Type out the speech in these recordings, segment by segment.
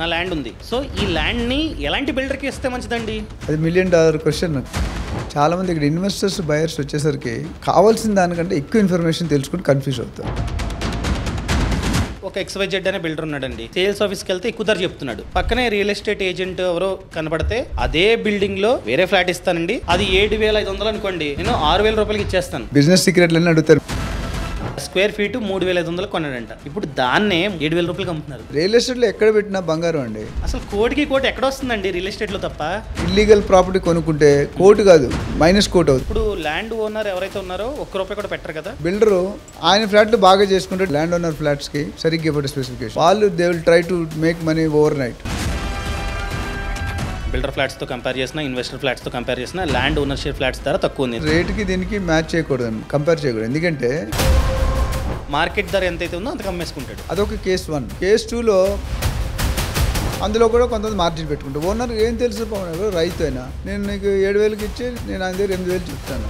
నా ల్యాండ్ ఉంది, సో ఈ ల్యాండ్ని ఎలాంటి బిల్డర్కి ఇస్తే మంచిదండి? అది $1 మిలియన్ క్వశ్చన్. చాలా మంది ఇక్కడ ఇన్వెస్టర్స్ బయర్స్ వచ్చేసరికి కావాల్సిన దానికంటే ఎక్కువ ఇన్ఫర్మేషన్ తెలుసుకుని కన్ఫ్యూజ్ అవుతారు. ఒక XYZ అనే బిల్డర్ ఉన్నాడండి, సేల్స్ ఆఫీస్కి వెళ్తే ఎక్కువ ధర చెప్తున్నాడు. పక్కనే రియల్ ఎస్టేట్ ఏజెంట్ ఎవరో కనబడితే అదే బిల్డింగ్ లో వేరే ఫ్లాట్ ఇస్తానండి, అది 7,500 అనుకోండి, నేను 6,000 రూపాయలకి ఇచ్చేస్తాను. బిజినెస్ సీక్రెట్లన్నీ అడుగుతారు. స్క్వేర్ ఫీట్ 3,500 కొన్నాడంట, ఇప్పుడు దాన్నే 7,000 రూపాయలకి అమ్ముతున్నారు. రియల్ ఎస్టేట్లో ఎక్కడ పెట్టినా బంగారం అండి. అసలు కోటికి కోటి ఎక్కడ వస్తుందండి రియల్ ఎస్టేట్ లో తప్ప? ఇల్లీగల్ ప్రాపర్టీ కొనుక్కుంటే కోటి కాదు మైనస్ కోటి అవుతుంది. ఇప్పుడు ల్యాండ్ ఓనర్ ఎవరైతే ఉన్నారో ₹1 కూడా పెట్టరు కదా. బిల్డరు ఆయన ఫ్లాట్లు బాగా చేసుకుంటే ల్యాండ్ ఓనర్ ఫ్లాట్స్ కి సరిగ్గా ఇవ్వడం స్పెసిఫికేషన్, వాళ్ళు they will try to make money over night. Builder flats తో కంపేర్ చేసిన, ఇన్వెస్టర్ ఫ్లాట్స్ తో కంపేర్ చేసిన ల్యాండ్ ఓనర్షిప్ ఫ్లాట్స్ ధర తక్కువ ఉంది. రేటుకి దీనికి మ్యాచ్ చేయకూడదు, కంపేర్ చేయకూడదు. ఎందుకంటే మార్కెట్ ధర ఎంతైతే ఉందో అంతకు అమ్మేసుకుంటాడు. అదొక కేస్ 1. కేస్ 2లో అందులో కూడా కొంతమంది మార్జిన్ పెట్టుకుంటారు. ఓనర్ ఏం తెలుసు, రైతు అయినా నేను నీకు 7,000కి ఇచ్చి నేను ఆయన దగ్గర 8,000 చెప్తాను.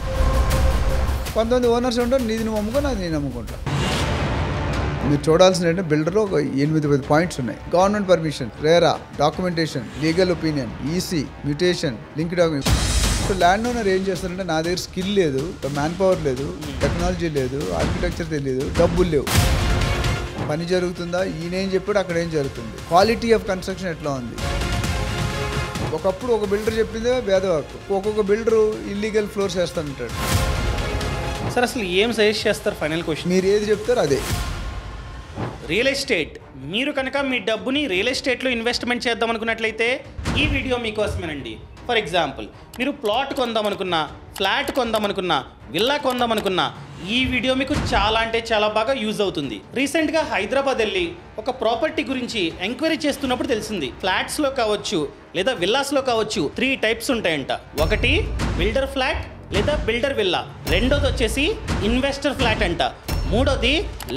కొంతమంది ఓనర్స్ ఉంటారు, నీది నువ్వు అమ్ముకో, నాది నేను అమ్ముకుంటా. మీరు చూడాల్సిన అంటే బిల్డర్లో ఒక 8-10 పాయింట్స్ ఉన్నాయి. Government permission, RERA, documentation, legal opinion, EC, mutation, link document. ఇప్పుడు ల్యాండ్ ఓనర్ ఏం చేస్తారంటే, నా దగ్గర స్కిల్ లేదు, మ్యాన్ పవర్ లేదు, టెక్నాలజీ లేదు, ఆర్కిటెక్చర్ తెలియదు, డబ్బులు లేవు, పని జరుగుతుందా, ఈయనేం చెప్పాడు అక్కడ ఏం జరుగుతుంది, క్వాలిటీ ఆఫ్ కన్స్ట్రక్షన్ ఎట్లా ఉంది. ఒకప్పుడు ఒక బిల్డర్ చెప్పిందే భేదవాకు, ఒక్కొక్క బిల్డరు ఇల్లీగల్ ఫ్లోర్స్ వేస్తానంటాడు. సార్ అసలు ఏం సజెస్ట్ చేస్తారు? ఫైనల్ క్వశ్చన్, మీరు ఏది చెప్తారు అదే. రియల్ ఎస్టేట్, మీరు కనుక మీ డబ్బుని రియల్ ఎస్టేట్లో ఇన్వెస్ట్మెంట్ చేద్దాం అనుకున్నట్లయితే ఈ వీడియో మీకోసమేనండి. ఫర్ ఎగ్జాంపుల్, మీరు ప్లాట్ కొందామనుకున్నా, ఫ్లాట్ కొందామనుకున్నా, విల్లా కొందామనుకున్నా, ఈ వీడియో మీకు చాలా అంటే చాలా బాగా యూజ్ అవుతుంది. రీసెంట్గా హైదరాబాద్ వెళ్ళి ఒక ప్రాపర్టీ గురించి ఎంక్వైరీ చేస్తున్నప్పుడు తెలిసింది, ఫ్లాట్స్లో కావచ్చు లేదా విల్లాస్లో కావచ్చు 3 టైప్స్ ఉంటాయంట. ఒకటి బిల్డర్ ఫ్లాట్ లేదా బిల్డర్ విల్లా, రెండోది వచ్చేసి ఇన్వెస్టర్ ఫ్లాట్ అంట, మూడోది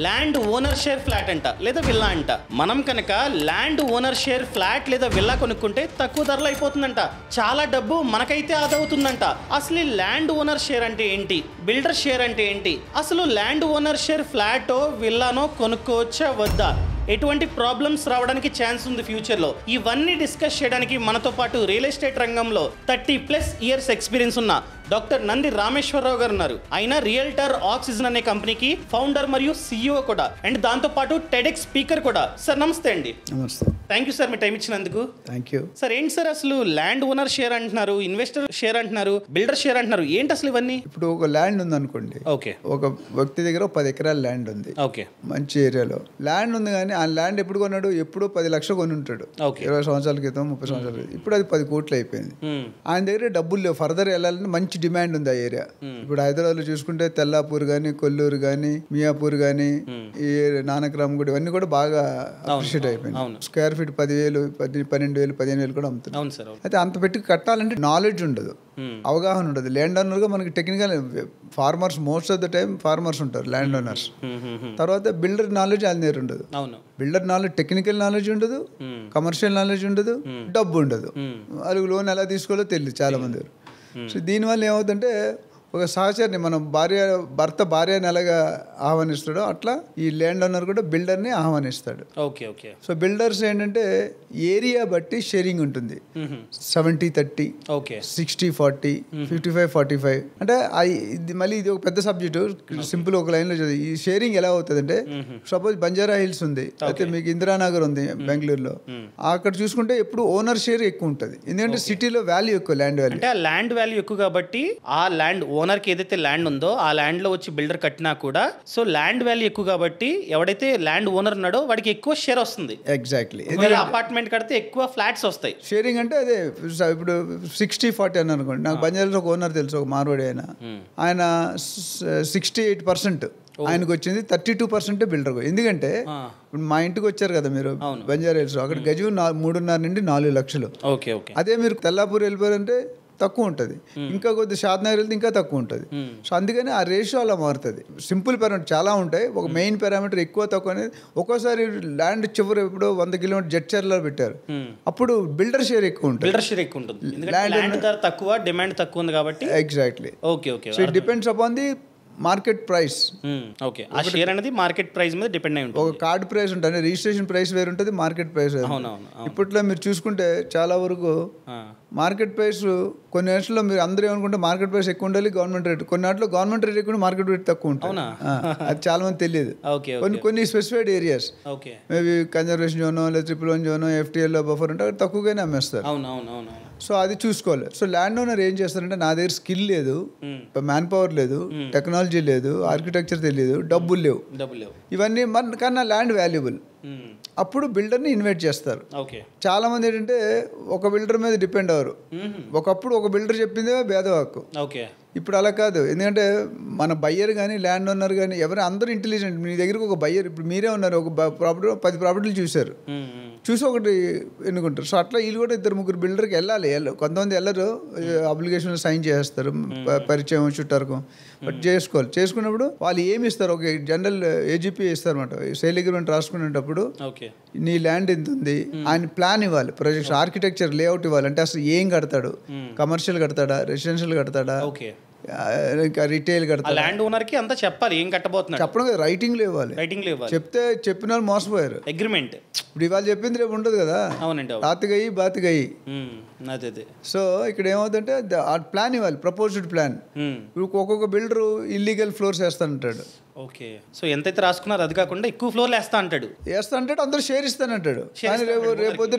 ల్యాండ్ ఓనర్ షేర్ ఫ్లాట్ అంట లేదా విల్లా అంట. మనం కనుక ల్యాండ్ ఓనర్ షేర్ ఫ్లాట్ లేదా విల్లా కొనుక్కుంటే తక్కువ ధరలో అయిపోతుందంట, చాలా డబ్బు మనకైతే ఆదవుతుందంట. అసలు ల్యాండ్ ఓనర్ షేర్ అంటే ఏంటి, బిల్డర్ షేర్ అంటే ఏంటి, అసలు ల్యాండ్ ఓనర్ షేర్ ఫ్లాటో విల్లానో కొనుక్కోవచ్చా వద్దా, ఎటువంటి ప్రాబ్లమ్స్ రావడానికి ఛాన్స్ ఉంది ఫ్యూచర్లో, ఇవన్నీ డిస్కస్ చేయడానికి మనతో పాటు రియల్ ఎస్టేట్ రంగంలో 30+ ఇయర్స్ ఎక్స్పీరియన్స్ ఉన్న డాక్టర్ నంది రామేశ్వరరావు గారు ఉన్నారు. ఆయన రియల్టర్ ఆక్సిజన్ అనే కంపెనీకి ఫౌండర్ మరియు CEO కూడా, అండ్ దాంతో పాటు టెడెక్స్ స్పీకర్ కూడా. సార్ నమస్తే అండి. నమస్తే. థ్యాంక్ యూ సార్ మీ టైం ఇచ్చినందుకు. Thank you sir. ఏంటి సార్ అసలు ల్యాండ్ ఓనర్ షేర్ అంటున్నారు, ఇన్వెస్టర్ షేర్ అంటున్నారు, బిల్డర్ షేర్ అంటున్నారు, ఏంటి అసలు ఇవన్నీ? ఇప్పుడు ఒక ల్యాండ్ ఉంది అనుకోండి, ఓకే, ఒక వ్యక్తి దగ్గర 10 ఎకరాల ల్యాండ్ ఉంది, ఓకే, మంచి ఏరియాలో ల్యాండ్ ఉంది. కానీ ఆ ల్యాండ్ ఎప్పుడు కొన్నాడు, ఎప్పుడో 10 లక్షలు కొని ఉంటాడు, 20 సంవత్సరాల క్రితం, 30 సంవత్సరాల క్రితం. ఇప్పుడు అది 10 కోట్లు అయిపోయింది. ఆయన దగ్గర డబ్బులు లేవు, ఫర్దర్ వెళ్ళాలని మంచి డిమాండ్ ఉంది ఆ ఏరియా. ఇప్పుడు హైదరాబాద్ లో చూసుకుంటే తెల్లాపూర్ గానీ, కొల్లూరు గానీ, మియాపూర్ గానీ, ఈ నానక్రామ్ గుడి ఇవన్నీ కూడా బాగా అప్రిషియేట్ అయిపోయింది. స్క్వేర్ ఫీట్ 10,000, 12,000, 15,000 కూడా అమ్ముతుంది. అయితే అంత పెట్టి కట్టాలంటే నాలెడ్జ్ ఉండదు, అవగాహన ఉండదు. ల్యాండ్ ఓనర్ గా మనకి technical farmers, most of the time farmers ఉంటారు ల్యాండ్ ఓనర్స్. తర్వాత బిల్డర్ నాలెడ్జ్ ఆయన దగ్గర ఉండదు. బిల్డర్ నాలెడ్జ్, టెక్నికల్ నాలెడ్జ్ ఉండదు, కమర్షియల్ నాలెడ్జ్ ఉండదు, డబ్బు ఉండదు, వాళ్ళకి లోన్ ఎలా తీసుకోవాలో తెలియదు చాలా మంది. సో దీనివల్ల ఏమవుతుందంటే, ఒక సహచరిని మనం భర్త భార్యని ఎలాగా ఆహ్వానిస్తాడో అట్లా ఈ ల్యాండ్ ఓనర్ కూడా బిల్డర్ని ఆహ్వానిస్తాడు. Okay, okay. సో బిల్డర్స్ ఏంటంటే ఏరియా బట్టి షేరింగ్ ఉంటుంది, 70-30, 60-40, 55-45. అంటే మళ్ళీ ఇది ఒక పెద్ద సబ్జెక్టు, సింపుల్ ఒక లైన్లో చదివి. ఈ షేరింగ్ ఎలా అవుతుంది అంటే, సపోజ్ బంజారా హిల్స్ ఉంది, అయితే మీకు ఇందిరానగర్ ఉంది బెంగళూరులో, అక్కడ చూసుకుంటే ఎప్పుడు ఓనర్ షేర్ ఎక్కువ ఉంటుంది. ఎందుకంటే సిటీలో వాల్యూ ఎక్కువ, ల్యాండ్ వాల్యూ, అంటే ల్యాండ్ వాల్యూ ఎక్కువ కాబట్టి ఆ ల్యాండ్ ఓనర్కి ఏదైతే ల్యాండ్ ఉందో ఆ ల్యాండ్ లో వచ్చి బిల్డర్ కట్టినా కూడా, సో ల్యాండ్ వాల్యూ ఎక్కువ కాబట్టి ఎవడైతే ల్యాండ్ ఓనర్ ఉన్నాడో వాడికి ఎక్కువ షేర్ వస్తుంది. ఎగ్జాక్ట్లీ. అపార్ట్మెంట్ కడితే ఎక్కువ ఫ్లాట్స్ వస్తాయి. షేరింగ్ అంటే అదే. ఇప్పుడు 60-40 అని అనుకోండి. నాకు బంజారాలో ఒక ఓనర్ తెలుసు, ఒక మార్వాడి ఆయన 68% ఆయనకు వచ్చింది, 32% బిల్డర్. ఎందుకంటే ఇప్పుడు మా ఇంటికి వచ్చారు కదా మీరు బంజారా హిల్స్, అక్కడ గజం 3.5 నుండి 4 లక్షలు. అదే మీరు తెల్లాపూర్ వెళ్ళిపోయారంటే తక్కువ ఉంటుంది, ఇంకా కొద్ది షాద్నగర్ వెళ్తే ఇంకా తక్కువ ఉంటుంది. సో అందుకని ఆ రేషియో అలా మారుతుంది. సింపుల్ పారామీటర్ చాలా ఉంటాయి, ఒక మెయిన్ పారామీటర్ ఎక్కువ తక్కువ అనేది. ఒక్కోసారి ల్యాండ్ చివరి ఇప్పుడు 100 కిలోమీటర్ జడ్చర్లో పెట్టారు, అప్పుడు బిల్డర్ షేర్ ఎక్కువ ఉంటుంది. బిల్డర్ షేర్ ఎక్కువ ఉంటుంది, ల్యాండ్ తక్కువ, డిమాండ్ తక్కువ ఉంది కాబట్టి. Exactly. Okay, okay. So it depends upon the market price. Okay, ఆ షేర్ అనేది మార్కెట్ ప్రైస్ మీద డిపెండ్ అయి ఉంటుంది. ఒక కార్డ్ ప్రైస్ ఉంటుంది, రిజిస్ట్రేషన్ ప్రైస్ వేరు ఉంటుంది, మార్కెట్ ప్రైస్ వేరు. ఇప్పట్లో మీరు చూసుకుంటే చాలా వరకు మార్కెట్ ప్రైస్ కొన్ని వాటిలో మీరు అందరూ ఏమనుకుంటే మార్కెట్ ప్రైస్ ఎక్కువ ఉండాలి, గవర్నమెంట్ రేట్. కొన్ని వాటిలో గవర్నమెంట్ రేట్ ఎక్కువ, మార్కెట్ రేట్ తక్కువ ఉంటుంది. అది చాలా మంది తెలియదు. కొన్ని specified areas maybe conservation zone లేదా 111 జోన్, FTL బఫర్ ఉంటే అక్కడ తక్కువగానే అమ్మేస్తారు. సో అది చూసుకోవాలి. సో ల్యాండ్ ఓనర్ ఏం చేస్తారంటే, నా దగ్గర స్కిల్ లేదు, మ్యాన్ పవర్ లేదు, టెక్నాలజీ లేదు, ఆర్కిటెక్చర్ తెలియదు, డబ్బులు లేవు, ఇవన్నీ మన కన్నా ల్యాండ్ వాల్యుబుల్. అప్పుడు బిల్డర్ని ఇన్వైట్ చేస్తారు. చాలా మంది ఏంటంటే ఒక బిల్డర్ మీద డిపెండ్ అవ్వరు. ఒకప్పుడు ఒక బిల్డర్ చెప్పిందే భేదవాక్కు. ఇప్పుడు అలా కాదు. ఎందుకంటే మన బయ్యర్ కానీ ల్యాండ్ ఓనర్ కానీ ఎవరు అందరూ ఇంటెలిజెంట్. మీ దగ్గరకు ఒక బయ్యర్, ఇప్పుడు మీరే ఉన్నారు, ఒక ప్రాపర్టీ 10 ప్రాపర్టీలు చూశారు, చూసి ఒకటి ఎన్నుకుంటారు. సో అట్లా వీళ్ళు కూడా 2-3 బిల్డర్కి వెళ్ళాలి. కొంతమంది వెళ్ళరు, అప్లికేషన్లు సైన్ చేస్తారు, పరిచయం చుట్టారు, బట్ చేసుకోవాలి. చేసుకున్నప్పుడు వాళ్ళు ఏమి ఇస్తారు, ఒక జనరల్ AGP ఇస్తారు అనమాట. సేల్ అగ్రిమెంట్ రాసుకునేటప్పుడు నీ ల్యాండ్ ఎంత ఉంది, ఆయన ప్లాన్ ఇవ్వాలి, ప్రొజెక్ట్ ఆర్కిటెక్చర్ లేఅవుట్ ఇవ్వాలి. అంటే అసలు ఏం కడతాడు, కమర్షియల్ కడతాడా, రెసిడెన్షియల్ కడతాడా, ఇంకా రిటైల్ కడతాడు, ల్యాండ్ ఓనర్ కి అంతా చెప్పాలి ఏం కట్టబోతున్నాడు. చెప్పడం కదా, రైటింగ్లో ఇవ్వాలి. చెప్తే చెప్పిన వాళ్ళు మోసపోయారు. అగ్రిమెంట్ ఇప్పుడు ఇవాళ చెప్పింది రేపు ఉండదు కదా. అవునండి, రాతిగయ్యి బాతిగయ్యి. సో ఇక్కడ ఏమవుతుందంటే ఆ ప్లాన్ ఇవ్వాలి, ప్రపోజ్డ్ ప్లాన్. ఇప్పుడు ఒక్కొక్క బిల్డరు ఇల్లీగల్ ఫ్లోర్స్ వేస్తానంటాడు. ఓకే, సో ఎంతైతే రాసుకున్నారో అది కాకుండా ఎక్కువ ఫ్లోర్లు వేస్తా అంటాడు అందరూ షేర్ ఇస్తానంటాడు. కానీ రేపొద్దు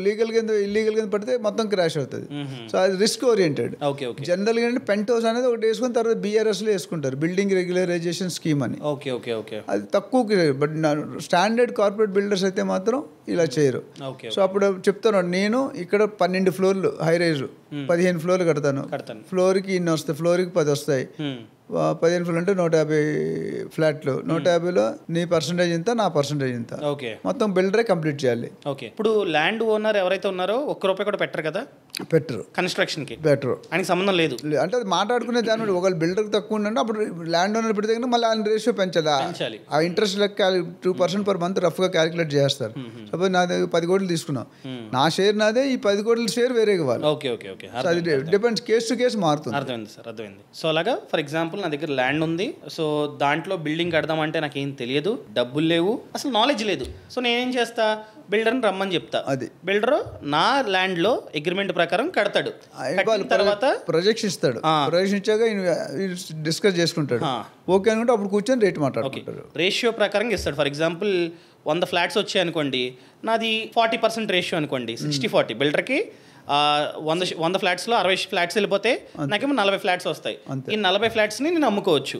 లీగల్ కింద ఇల్లీగల్ కింద పడితే మొత్తం క్రాష్ అవుతుంది. సో అది రిస్క్ ఓరియంటెడ్. జనరల్ గా పెంట్ హౌస్ అనేది ఒకటి వేసుకుని తర్వాత BRS లో వేసుకుంటారు, బిల్డింగ్ రెగ్యులరైజేషన్ స్కీమ్ అని. అది తక్కువ. బట్ స్టాండర్డ్ కార్పొరేట్ బిల్డర్స్ అయితే మాత్రం ఇలా చేయరు. సో అప్పుడు చెప్తాను, నేను ఇక్కడ 12 ఫ్లోర్లు హై రైజ్ 15 ఫ్లోర్లు కడతాను, ఫ్లోర్కి ఇన్ని వస్తాయి, ఫ్లోర్కి 10 వస్తాయి, 15 ఫ్లోర్ అంటే 150 ఫ్లాట్లు, 150లో నీ పర్సంటేజ్ ఇంత, నా పర్సంటేజ్ ఇంత, మొత్తం బిల్డరే కంప్లీట్ చేయాలి. ఇప్పుడు ల్యాండ్ ఓనర్ ఎవరైతే ఉన్నారో ₹1 కూడా పెట్టరు కదా, పెట్టరు కన్స్ట్రక్షన్ కి, పెట్టరు, ఆయనకి సంబంధం లేదు. అంటే అది మాట్లాడుకునే దాని ఒకవేళ బిల్డర్ తక్కువ ఉందంటే అప్పుడు ల్యాండ్ ఓనర్ పెడితే మళ్ళీ ఆయన రేషియో పెంచాలి. ఆ ఇంట్రెస్ట్ లెక్క 2% పర్ మంత్ రఫ్ గా క్యాలిక్యులేట్ చేస్తారు. సపోజ్ నా దగ్గర 10 కోట్లు తీసుకున్నాం, నా షేర్ నాదే, ఈ 10 కోట్ల షేర్ వేరే ఇవ్వాలి. అది డిపెండ్స్, కేసు టు కేసు మారుతుంది. అర్థమైంది సార్, అర్థమైంది. సో అలాగా ఫర్ ఎగ్జాంపుల్ నా దగ్గర ల్యాండ్ ఉంది, సో దాంట్లో బిల్డింగ్ కడదామంటే నాకేం తెలియదు, డబ్బులు లేవు, అసలు నాలెడ్జ్ లేదు. సో నేనేం చేస్తా, బిల్డర్ని రమ్మని చెప్తా. అది బిల్డర్ నా ల్యాండ్ లో అగ్రిమెంట్ ప్రకారం కడతాడు, తర్వాత ప్రొజెక్షన్ ఇస్తాడు, ప్రొజెక్షన్ ఇచ్చాక డిస్కస్ చేసుకుంటాడు. ఓకే అనుకుంటే అప్పుడు కూర్చొని రేట్ మాట్లాడుకుంటాడు, రేషియో ప్రకారం ఇస్తాడు. ఫర్ ఎగ్జాంపుల్ 100 ఫ్లాట్స్ వచ్చాయి అనుకోండి, నాది 40% రేషియో అనుకోండి, 60-40. బిల్డర్కి 100 ఫ్లాట్స్లో 60 ఫ్లాట్స్ వెళ్ళిపోతే నాకేమో 40 ఫ్లాట్స్ వస్తాయి. ఈ 40 ఫ్లాట్స్ని నేను అమ్ముకోవచ్చు.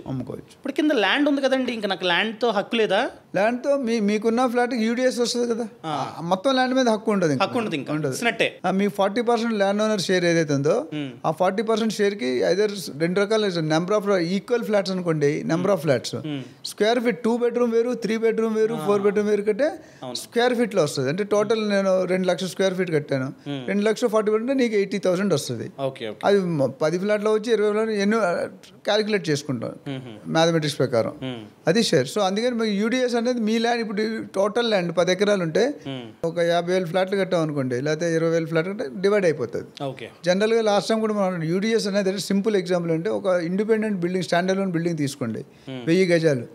ఇప్పుడు కింద ల్యాండ్ ఉంది కదండి, ఇంకా నాకు ల్యాండ్తో హక్కు లేదా? ల్యాండ్తో మీకున్న ఫ్లాట్ UDS వస్తుంది కదా, మొత్తం ల్యాండ్ మీద హక్కు ఉండదు. ఇంకా ఉండదు. మీ 40% ల్యాండ్ ఓనర్ షేర్ ఏదైతే ఉందో ఆ 40% షేర్కి ఐదర్ 2 రకాల నెంబర్ ఆఫ్ ఈక్వల్ ఫ్లాట్స్ అనుకోండి, number of flats, square feet 2 bedroom వేరు, 3 బెడ్రూమ్ వేరు, 4 బెడ్రూమ్ వేరు కంటే స్క్వేర్ ఫీట్లో వస్తుంది. అంటే టోటల్ నేను 2 లక్షల స్క్వేర్ ఫీట్ కట్టాను, 2 లక్షల 40 అంటే నీకు 80,000 వస్తుంది. అది 10 ఫ్లాట్లో వచ్చి 20 ఫ్లాట్ ఎన్నో క్యాలిక్యులేట్ చేసుకుంటాం మ్యాథమెటిక్స్ ప్రకారం, అది షేర్. సో అందుకని మీకు UDS అనేది మీ ల్యాండ్, ఇప్పుడు టోటల్ ల్యాండ్ 10 ఎకరాలు ఉంటే ఒక 50,000 ఫ్లాట్లు కట్టాం అనుకోండి, లేకపోతే 20,000 ఫ్లాట్ అంటే డివైడ్ అయిపోతుంది. జనరల్గా లాస్ట్ టైం కూడా మనం UDS అనేది సింపుల్ ఎగ్జాంపుల్ అంటే, ఒక independent building, standard loan building తీసుకోండి, 1000 గజాలు,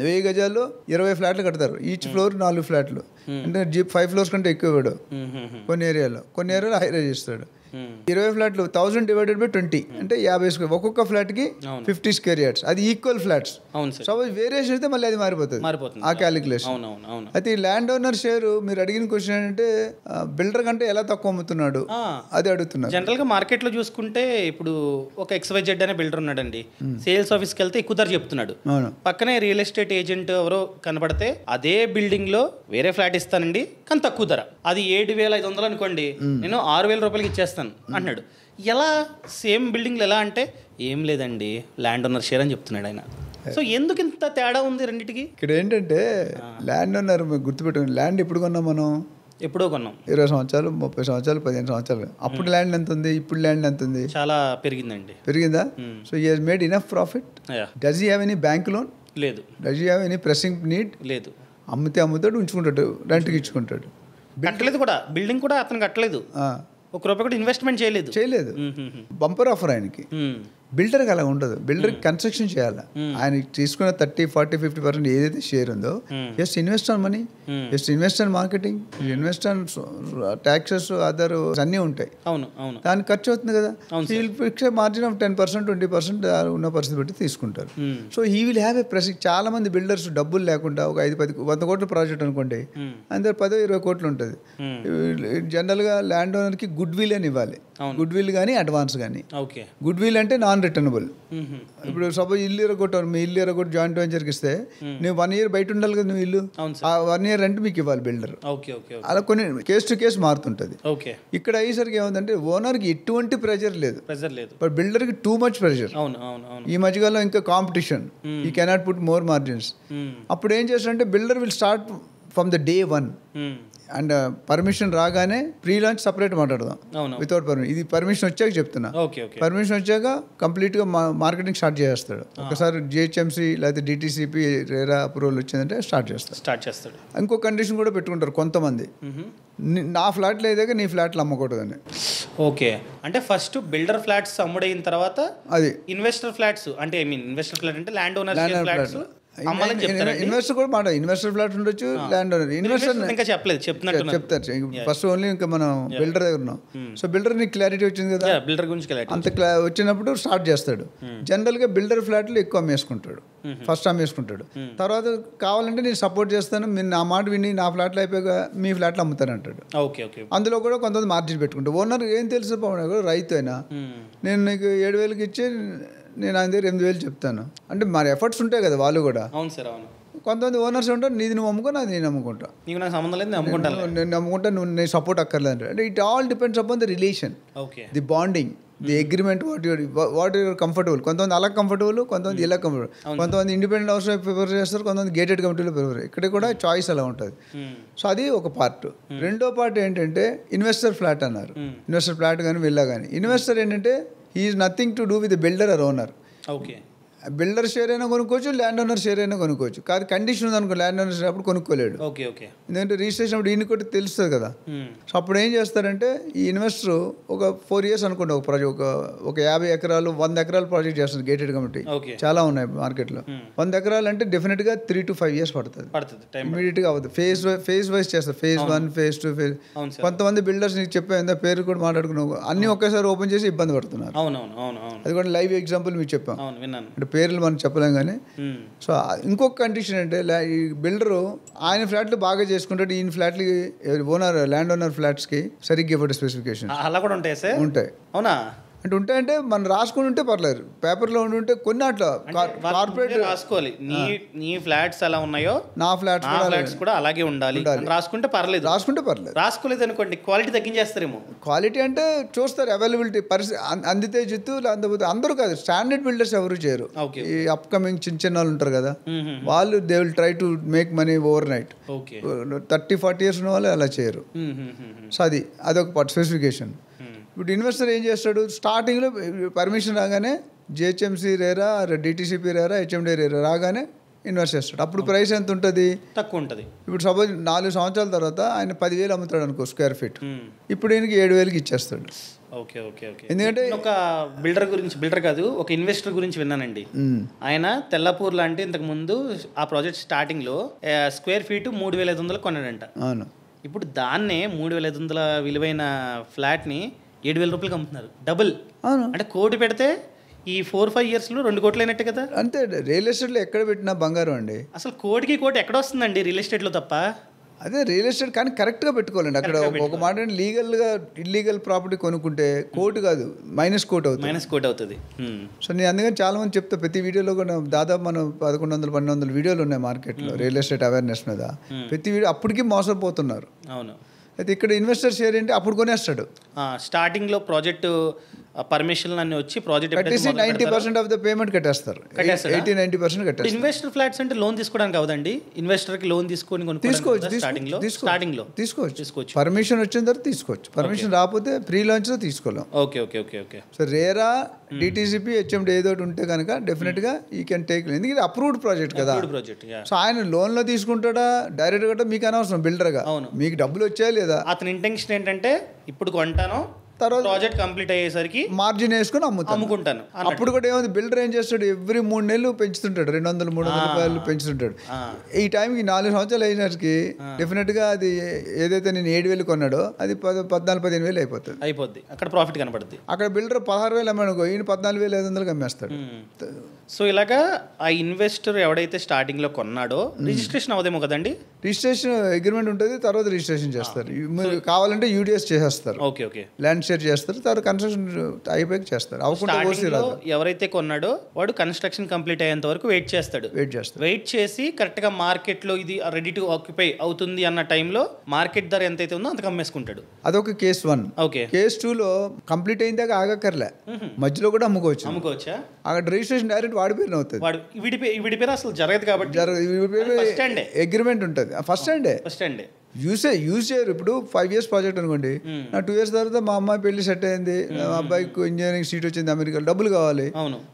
1000 గజాల్లో 20 ఫ్లాట్లు కడతారు, ఈచ్ ఫ్లోర్ 4 ఫ్లాట్లు, అంటే 5 ఫ్లోర్స్ కంటే ఎక్కువ ఇవ్వడు కొన్ని ఏరియాలో హై రైజ్ ఇస్తాడు. 20 ఫ్లాట్లు 1000 డివైడెడ్ బై 20 అంటే 50 స్క్వేర్, ఒక్కొక్క ఫ్లాట్ కి 50 స్క్వేర్ యార్డ్స్, అది ఈక్వల్ ఫ్లాట్స్. సపోజ్ వేరియేషన్ అయితే మళ్ళీ అది మారిపోతుంది ఆ క్యాలిక్యులేషన్. అయితే ఈ ల్యాండ్ ఓనర్ షేర్ మీరు అడిగిన క్వశ్చన్ ఏంటంటే, బిల్డర్ కంటే ఎలా తక్కువ అమ్ముతున్నాడు అది అడుగుతున్నారు. జనరల్ గా మార్కెట్ లో చూసుకుంటే ఇప్పుడు ఒక XYZ అనే బిల్డర్ ఉన్నాడండి, సేల్స్ ఆఫీస్కి వెళ్తే ఎక్కువ ధర చెప్తున్నాడు, పక్కనే రియల్ ఎస్టేట్ ఏజెంట్ ఎవరో కనబడితే అదే బిల్డింగ్ లో వేరే ఫ్లాట్ ఇస్తానండి కానీ తక్కువ ధర, అది 7,500 అనుకోండి, నేను 6,000 రూపాయలకి ఇచ్చేస్తాను అంటున్నాడు. ఎలా సేమ్ బిల్డింగ్లు ఎలా అంటే, ఏం లేదండి ల్యాండ్ ఓనర్ షేర్ అని చెప్తున్నాడు ఆయన. సో ఎందుకు ఇంత తేడా ఉంది రెండింటికి? ఇక్కడ ఏంటంటే ల్యాండ్ ఓనర్ గుర్తుపెట్టుకుని, ల్యాండ్ ఎప్పుడు కొన్నాం మనం? ఎప్పుడో కొన్నాం, 20 సంవత్సరాలు, 30 సంవత్సరాలు, 15 సంవత్సరాలు. అప్పుడు ల్యాండ్ ఎంత ఉంది, ఇప్పుడు ల్యాండ్ ఎంత ఉంది? చాలా పెరిగిందండి. పెరిగిందా? So he has made enough profit. Does he have any bank loan? లేదు. Does he have any pressing need? లేదు. అమ్ముతాడు, ఉంచుకుంటాడు, రెంట్కి ఇచ్చుకుంటాడు. కట్టలేదు కూడా, బిల్డింగ్ కూడా అతను కట్టలేదు, ₹1 కూడా ఇన్వెస్ట్మెంట్ చేయలేదు. బంపర్ ఆఫర్ ఆయనకి. బిల్డర్కి అలా ఉండదు. బిల్డర్కి కన్స్ట్రక్షన్ చేయాలి. ఆయన తీసుకున్న 30, 40, 50% ఏదైతే షేర్ ఉందో just invest on money, just invest on marketing, invest on taxes, other అన్నీ ఉంటాయి. దానికి ఖర్చు అవుతుంది కదా. He will fix margin of 10%, 20% ఉన్న పరిస్థితి బట్టి తీసుకుంటారు. సో హీ విల్ హ్యావ్ చాలా మంది బిల్డర్స్ డబ్బులు లేకుండా ఒక 5-10 కోట్ల ప్రాజెక్ట్ అనుకోండి, అందరు 10-20 కోట్లు ఉంటుంది. జనరల్గా ల్యాండ్ ఓనర్కి గుడ్ విల్ అని ఇవ్వాలి. గుడ్ విల్ కానీ అడ్వాన్స్ కానీ. గుడ్ విల్ అంటే నాన్ రిటర్నబుల్. ఇప్పుడు సపోజ్ ఇల్లు ఎరగొట్టారు, మీ ఇల్లు ఎరగొట్టి జాయింట్ వెంచర్కి ఇస్తే నువ్వు 1 year బయట ఉండాలి కదా, నువ్వు ఇల్లు ఆ 1 year రెంట్ మీకు ఇవ్వాలి బిల్డర్. అలా కొన్ని కేసు టు కేసు మారుతుంటుంది. ఇక్కడ అయ్యేసరికి ఏముందంటే ఓనర్కి ఎటువంటి ప్రెజర్ లేదు, బట్ బిల్డర్కి టూ మచ్ ప్రెజర్. ఈ మధ్యకాలంలో ఇంకా కాంపిటీషన్, ఈ కెనాట్ పుట్ మోర్ మార్జిన్స్. అప్పుడు ఏం చేస్తారంటే builder will start from the day 1 and permission రాగానే ప్రీ లాంచ్ సపరేట్ మాట్లాడదాం, వితౌట్ పర్మిషన్. ఇది పర్మిషన్ వచ్చాక చెప్తున్నా. పర్మిషన్ వచ్చాక కంప్లీట్గా మార్కెటింగ్ స్టార్ట్ చేస్తాడు. ఒకసారి జిహెచ్ఎంసీ లేకపోతే డిటీసీపీ రేరా అప్రూవల్ వచ్చిందంటే స్టార్ట్ చేస్తాడు. ఇంకో కండిషన్ కూడా పెట్టుకుంటారు కొంతమంది, నా ఫ్లాట్లు ఏదాక నీ ఫ్లాట్లు అమ్మకూడదని. ఓకే, అంటే ఫస్ట్ బిల్డర్ ఫ్లాట్స్ అమ్ముడైన తర్వాత అది ఇన్వెస్టర్ ఫ్లాట్స్, అంటే ఐ మీన్ ఇన్వెస్టర్ ఫ్లాట్ అంటే ల్యాండ్ ఓనర్ ఫ్లాట్స్ ఇన్వెస్టర్ కూడా మాట ఇన్వెస్టర్ ఫ్లాట్ ఉండొచ్చు, ల్యాండ్ ఓనర్. ఇన్వెస్టర్ ఇంకా చెప్తారు ఫస్ట్ ఓన్లీ ఇంకా మనం బిల్డర్ దగ్గర ఉన్నాం. సో బిల్డర్ నీకు క్లారిటీ వచ్చింది కదా, బిల్డర్ గురించి అంత వచ్చినప్పుడు స్టార్ట్ చేస్తాడు. జనరల్ గా బిల్డర్ ఫ్లాట్లు ఎక్కువ అమ్మేసుకుంటాడు, ఫస్ట్ అమ్మేసుకుంటాడు. తర్వాత కావాలంటే నేను సపోర్ట్ చేస్తాను, మీరు నా మాట విని నా ఫ్లాట్లు అయిపోయాక మీ ఫ్లాట్లు అమ్ముతాను అంటాడు. అందులో కూడా కొంతమంది మార్జిన్ పెట్టుకుంటాడు. ఓనర్ ఏం తెలుసు, రైతు అయినా నేను నీకు 7,000కి ఇచ్చి నేను ఆయన దగ్గర 8,000 చెప్తాను అంటే మరి ఎఫర్ట్స్ ఉంటాయి కదా వాళ్ళు కూడా. కొంతమంది ఓనర్స్ ఉంటారు, నీది నువ్వు అమ్ముకో, నాది నేను అమ్ముకుంటా, నేను అమ్ముకుంటా, నువ్వు నేను సపోర్ట్ అక్కర్లేదు అంటే. It all depends upon the relation, the bonding, the agreement, what your comfortable. కొంతమంది అలా కంఫర్టబుల్, కొంతమంది ఇలా కంఫర్టబుల్, కొంతమంది ఇండిపెండెంట్ హౌస్ ప్రిఫర్ చేస్తారు, కొంతమంది గేటెడ్ కమిటీలో ప్రిఫర్. ఇక్కడ కూడా చాయిస్ అలా ఉంటుంది. సో అది ఒక పార్ట్. రెండో పార్ట్ ఏంటంటే ఇన్వెస్టర్ ఫ్లాట్ అన్నారు. ఇన్వెస్టర్ ఫ్లాట్ కానీ విల్లా కానీ. ఇన్వెస్టర్ ఏంటంటే he is nothing to do with the builder or owner. Builder share అయినా కొనుక్కోవచ్చు, ల్యాండ్ ఓనర్ షేర్ అయినా కొనుక్కోవచ్చు. కాదు కండిషన్ ఉంది అనుకో, ల్యాండ్ ఓనర్ షేర్ అప్పుడు కొనుక్కోలేడు. ఎందుకంటే రిజిస్ట్రేషన్ అప్పుడు ఈయన కూడా తెలుస్తుంది కదా. సో అప్పుడు ఏం చేస్తారంటే ఈ ఇన్వెస్టర్ ఒక 4 years అనుకోండి, ఒక ప్రాజెక్ట్ ఒక 50 ఎకరాలు 100 ఎకరాలు ప్రాజెక్ట్ చేస్తుంది గేటెడ్ కమిటీ. చాలా ఉన్నాయి మార్కెట్లో. 100 ఎకరాలు అంటే డెఫినెట్గా 3 to 5 years పడుతుంది. ఇమీడియట్గా అవుతుంది. ఫేజ్ వైజ్ చేస్తారు, phase 1, phase 2, phase. కొంతమంది బిల్డర్స్ నీకు చెప్పే పేరు కూడా మాట్లాడుకున్నావు, అన్ని ఒకేసారి ఓపెన్ చేసి ఇబ్బంది పడుతున్నారు. అది కూడా లైవ్ ఎగ్జాంపుల్ మీకు చెప్పాం, అంటే పేర్లు మనం చెప్పలేం కానీ. సో ఇంకొక కండిషన్ అంటే ఈ బిల్డరు ఆయన ఫ్లాట్లు బాగా చేసుకుంటాడు, ఈయన ఫ్లాట్లు ఓనర్ ల్యాండ్ ఓనర్ ఫ్లాట్స్కి సరిగ్గా ఇవ్వడు స్పెసిఫికేషన్. అలా కూడా ఉంటాయి సార్? ఉంటాయి. అవునా? అంటే ఉంటాయంటే మనం రాసుకుని ఉంటే పర్లేదు, పేపర్లో ఉంటే కొన్ని అట్లా కార్పొరేట్ రాసుకోవాలి. నీ ఫ్లాట్స్ ఎలా ఉన్నాయో నా ఫ్లాట్స్ కూడా అలాగే ఉండాలి రాసుకుంటే పర్లేదు. రాసుకోలేదు అనుకోండి, క్వాలిటీ తగ్గించేస్తారేమో. క్వాలిటీ అంటే చూస్తారు, అవైలబిలిటీ అందితే జిత్తు, లేకపోతే అందరూ కాదు. స్టాండర్డ్ బిల్డర్స్ ఎవరు చేయరు. ఈ అప్కమింగ్ చిన్న వాళ్ళు ఉంటారు కదా, వాళ్ళు they will try to make money over night. 30-40 years ఉన్న వాళ్ళు అలా చేయరు. సో అదొక పార్ట్ స్పెసిఫికేషన్. ఇప్పుడు ఇన్వెస్టర్ ఏం చేస్తాడు, స్టార్టింగ్లో పర్మిషన్ రాగానే GHMC RERA, DTCP RERA, HMD RERA రాగానే ఇన్వెస్ట్ చేస్తాడు. అప్పుడు ప్రైస్ ఎంత ఉంటుంది? తక్కువ ఉంటుంది. ఇప్పుడు సపోజ్ 4 సంవత్సరాల తర్వాత ఆయన 10,000 అమ్ముతాడు అనుకో స్క్వేర్ ఫీట్, ఇప్పుడు ఈయనకి 7,000కి ఇచ్చేస్తాడు. ఎందుకంటే ఒక బిల్డర్ కాదు, ఒక ఇన్వెస్టర్ గురించి విన్నానండి. ఆయన తెల్లపూర్ లాంటి ఇంతకు ముందు ఆ ప్రాజెక్ట్ స్టార్టింగ్లో స్క్వేర్ ఫీట్ 3,500 కొన్నాడంట. అవును. ఇప్పుడు దాన్నే 3,500 విలువైన ఫ్లాట్ని 7,000 రూపాయలకి అమ్ముతున్నారు. డబుల్. అంటే కోటి పెడితే ఈ 4-5 yearsలో 2 కోట్లు అయినట్టే కదా. అంతే. రియల్ ఎస్టేట్లో ఎక్కడ పెట్టినా బంగారం అండి. అసలు కోటి ఎక్కడ వస్తుందండి రియల్ ఎస్టేట్లో తప్ప. అదే రియల్ ఎస్టేట్ కానీ కరెక్ట్గా పెట్టుకోవాలండి. అక్కడ ఒక మాట లీగల్గా ఇల్లీగల్ ప్రాపర్టీ కొనుక్కుంటే కోర్టు కాదు మైనస్ కోట్ అవుతుంది. సో నేను అందుకని చాలా మంది చెప్తా, ప్రతి వీడియోలో కూడా దాదాపు మనం 1,100-1,200 వీడియోలు ఉన్నాయి మార్కెట్లో రియల్ ఎస్టేట్ అవేర్నెస్ మీద. ప్రతి వీడియో అప్పటికి మోసపోతున్నారు. అవును. అయితే ఇక్కడ ఇన్వెస్టర్ షేర్ ఏంటి, అప్పుడు కొనేస్తాడు. స్టార్టింగ్లో ప్రాజెక్టు పర్మిషన్ అన్ని వచ్చి ప్రాజెక్ట్ 90% ఆఫ్ ద పేమెంట్ కట్టేస్తారు. 80-90% కట్టేస్తారు. ఇన్వెస్టర్ ఫ్లాట్స్ అంటే లోన్ తీసుకోవడానికి అవదండి. ఇన్వెస్టర్కి లోన్ తీసుకోవచ్చు. పర్మిషన్ వచ్చిన తర్వాత తీసుకోవచ్చు. పర్మిషన్ రాకపోతే ప్రీ లాంచ్లో తీసుకోలేం. Okay. So RERA, DTCP, HMD ఏదో ఉంటే కనుక డెఫినెట్గా ఈ కెన్ టేక్. ఎందుకంటే అప్రూవ్డ్ ప్రాజెక్ట్ కదా. సో ఆయన లోన్లో తీసుకుంటాడా డైరెక్ట్గా మీకు అనవసరం బిల్డర్గా. మీకు డబ్బులు వచ్చాయా లేదా? అతని ఇంటెన్షన్ ఏంటంటే ఇప్పుడు కొంటాను, తర్వాత ప్రాజెక్ట్ కంప్లీట్ అయ్యేసరికి మార్జిన్ వేసుకొని అమ్ముకుంటాను. అప్పుడు కూడా ఏముంది, బిల్డర్ ఏం చేస్తాడు, ఎవ్రీ 3 నెలలు పెంచుతుంటాడు, 200-300 రూపాయలు పెంచుతుంటాడు. ఈ టైంకి 4 సంవత్సరాలు అయినసరికి డెఫినెట్ గా అది ఏదైతే నేను 7,000 కొన్నాడో అది 14,000-15,000 అయిపోద్ది. అక్కడ ప్రాఫిట్ కనపడుతుంది. అక్కడ బిల్డర్ 16,000 అమ్మాడుకో, ఈయన 14,500 అమ్మేస్తాడు. సో ఇలాగా ఆ ఇన్వెస్టర్ ఎవడైతే స్టార్టింగ్ లో కొన్నాడో రిజిస్ట్రేషన్ అవదేమో కదండి. రిజిస్ట్రేషన్ అగ్రిమెంట్ ఉంటుంది, తర్వాత రిజిస్ట్రేషన్ చేస్తారు. మీరు కావాలంటే యూడిఎస్ చేసేస్తారు, ఓకే ఓకే, ల్యాండ్ షేర్ చేస్తారు, తర్వాత కన్స్ట్రక్షన్ అయిపోయి చేస్తారు. ఎవరైతే కొన్నాడో వాడు కన్స్ట్రక్షన్ కంప్లీట్ అయ్యేంత వరకు వెయిట్ చేస్తాడు. వెయిట్ చేసి కరెక్ట్ గా మార్కెట్ లో ఇది రెడీ టు ఆక్యుపై అవుతుంది అన్న టైంలో మార్కెట్ ధర ఎంతైతే ఉందో అంతకు అమ్మేసుకుంటాడు. అదొక కేస్ 1. ఓకే, కేస్ 2లో కంప్లీట్ అయిన దాకా ఆగక్కర్లే, మధ్యలో కూడా అమ్ముకోవచ్చా. అక్కడ రిజిస్ట్రేషన్ డైరెక్ట్ వాడి పేరు అవుతుంది. వీడి పేరు అసలు జరగదు కాబట్టి అగ్రిమెంట్ ఉంటుంది. ఫస్ట్ హ్యాండే యూజ్ చేయరు. ఇప్పుడు 5 years ప్రాజెక్ట్ అనుకోండి, నా 2 years తర్వాత మా అమ్మాయి పెళ్లి సెట్ అయింది, మా అబ్బాయికి ఇంజనీరింగ్ సీట్ వచ్చింది అమెరికాలో, డబ్బులు కావాలి,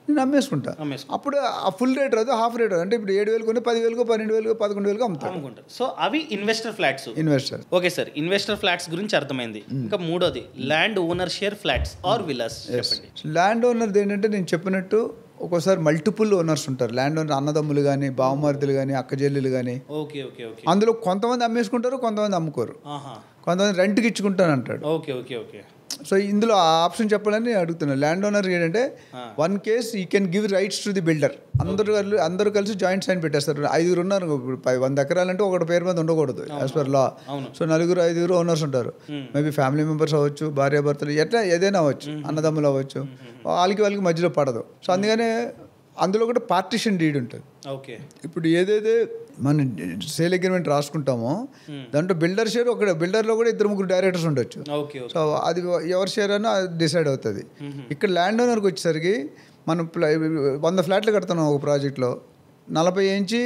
నేను అమ్మేసుకుంటా. అప్పుడు ఆ ఫుల్ రేట్ రాదు, హాఫ్ రేట్ రాదు. అంటే ఇప్పుడు 7,000 కొని 10,000, 12,000, 11,000 అమ్ముతారు. సో అవి investor flats. Okay sir, investor flats గురించి అర్థమైంది. ఇంకా మూడోది land owner share flats or villas. Land ఓనర్ది ఏంటంటే నేను చెప్పినట్టు ఒక్కోసారి మల్టిపుల్ ఓనర్స్ ఉంటారు. ల్యాండ్ ఓనర్ అన్నదమ్ములు కానీ, బావమరుదులు కానీ, అక్కజెల్లులు కానీ. అందులో కొంతమంది అమ్మేసుకుంటారు, కొంతమంది అమ్ముకోరు, కొంతమంది రెంట్కి ఇచ్చుకుంటాను అంటాడు. సో ఇందులో ఆ ఆప్షన్ చెప్పాలని అడుగుతున్నాను. ల్యాండ్ ఓనర్ ఏంటంటే 1 case ఈ can give rights to the builder. అందరూ కలిసి జాయింట్ సైన్ పెట్టేస్తారు. 5 ఉన్నారు, 100 ఎకరాలంటే ఒకటి పేరు మీద ఉండకూడదు as per law. So 4-5 owners ఉంటారు. మేబీ ఫ్యామిలీ మెంబర్స్ అవ్వచ్చు, భార్యాభర్తలు, ఎట్లా ఏదైనా అవ్వచ్చు, అన్నదమ్ములు అవ్వచ్చు. వాళ్ళకి మధ్యలో పడదు. సో అందుకనే అందులో కూడా పార్టిషన్ డీడ్ ఉంటుంది. ఇప్పుడు ఏదైతే మనం సేల్ అగ్రిమెంట్ రాసుకుంటామో దాంట్లో బిల్డర్ షేర్ ఒకటే, బిల్డర్లో కూడా 2-3 డైరెక్టర్స్ ఉండొచ్చు. సో అది ఎవరి షేర్ అయినా డిసైడ్ అవుతుంది. ఇక్కడ ల్యాండ్ ఓనర్కి వచ్చేసరికి మనం 100 ఫ్లాట్లు కడుతున్నాం ఒక ప్రాజెక్ట్లో, 40 ఇంచి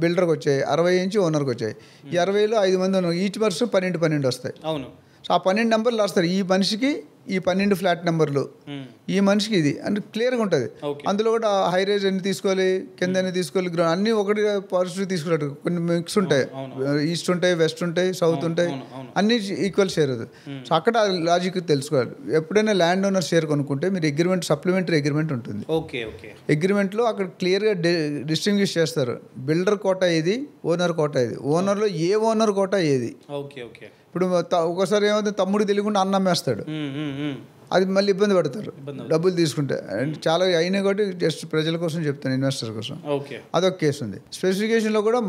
బిల్డర్కి వచ్చాయి, 60 ఇంచి ఓనర్కి వచ్చాయి. ఈ 60లో 5 మంది ఉన్నారు, ఈచ్ పర్సన్ 12 వస్తాయి. సో ఆ 12 నెంబర్లు రాస్తారు. ఈ మనిషికి ఈ 12 ఫ్లాట్ నెంబర్లు, ఈ మనిషికి ఇది అంటే క్లియర్గా ఉంటుంది. అందులో కూడా హై రేజ్ ఎన్ని తీసుకోవాలి, కింద ఎన్ని తీసుకోవాలి, గ్రౌండ్ అన్ని ఒకటి పాజిటివ్ తీసుకున్నట్టు. కొన్ని మిక్స్ ఉంటాయి, ఈస్ట్ ఉంటాయి, వెస్ట్ ఉంటాయి, సౌత్ ఉంటాయి, అన్ని ఈక్వల్ షేర్ అది. సో అక్కడ లాజిక్ తెలుసుకోవాలి. ఎప్పుడైనా ల్యాండ్ ఓనర్ షేర్ కొనుక్కుంటే మీరు అగ్రిమెంట్, సప్లిమెంటరీ అగ్రిమెంట్ ఉంటుంది. అగ్రిమెంట్లో అక్కడ క్లియర్గా డిస్టింగ్విష్ చేస్తారు. బిల్డర్ కోటా ఏది, ఓనర్ కోటా ఏది, ఓనర్లో ఏ ఓనర్ కోటా ఏది. ఇప్పుడు ఒకసారి ఏమవుతుంది, తమ్ముడు తెలియకుండా అన్న అమ్మేస్తాడు, అది మళ్ళీ ఇబ్బంది పడతారు డబ్బులు తీసుకుంటే. చాలా అయినా కాబట్టి జస్ట్ ప్రజల కోసం చెప్తాను, ఇన్వెస్టర్ కోసం. అదొక కేసు ఉంది. స్పెసిఫికేషన్లో కూడా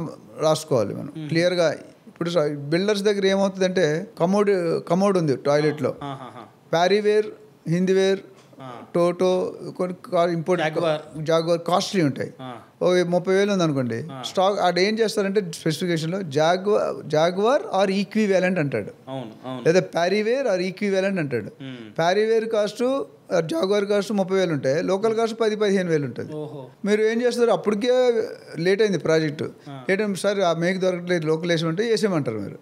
రాసుకోవాలి మనం క్లియర్గా. ఇప్పుడు బిల్డర్స్ దగ్గర ఏమవుతుందంటే కమోడ్ ఉంది టాయిలెట్లో, ప్యారీవేర్, హిందీవేర్, టోటో, ఇంపోర్ట్ జాగ్వార్ కాస్ట్లీ ఉంటాయి. 30,000 ఉంది అనుకోండి స్టాక్. అక్కడ ఏం చేస్తారంటే స్పెసిఫికేషన్లో జాగ్వార్ ఆర్ ఈక్వివాలెంట్ అంటాడు, లేదా ప్యారీవేర్ ఆర్ ఈక్వివాలెంట్ అంటాడు. ప్యారీవేర్ కాస్ట్, జాగ్వార్ కాస్ట్ 30,000 ఉంటాయి, లోకల్ కాస్ట్ 10-15,000 ఉంటుంది. మీరు ఏం చేస్తారు, అప్పటికే లేట్ అయింది ప్రాజెక్టు, లేట్ అయింది సార్ ఆ మేక్ దొరకట్లేదు, లోకల్ వేసేమంటే వేసేయమంటారు మీరు.